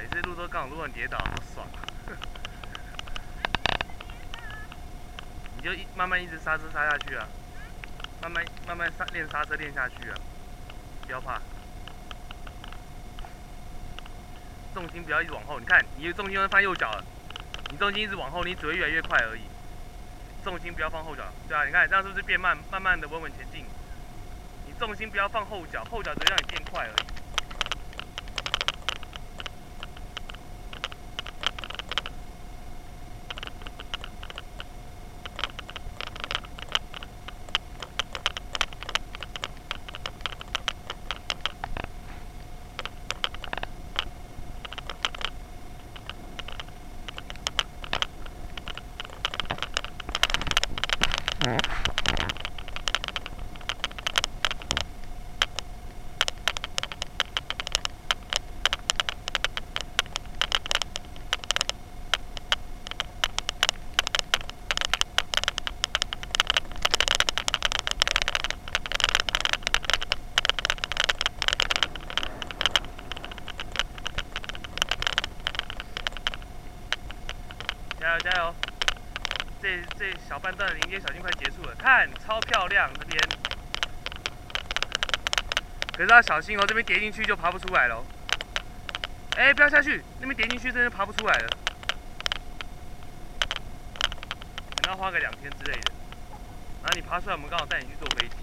每次路都刚好路上跌倒，好爽啊！你就慢慢一直刹车刹下去啊，慢慢练刹车练下去啊，不要怕。重心不要一直往后，你看你的重心放右脚了，你重心一直往后，你只会越来越快而已。重心不要放后脚，对啊，你看这样是不是变慢，慢慢的稳稳前进？你重心不要放后脚，后脚只会让你变快而已。加油加油！这小半段的林间小径快结束了，看超漂亮这边。可是要小心哦，这边跌进去就爬不出来了。哎，不要下去，那边跌进去真的爬不出来了。可能要花个2天之类的。然后你爬出来，我们刚好带你去坐飞机。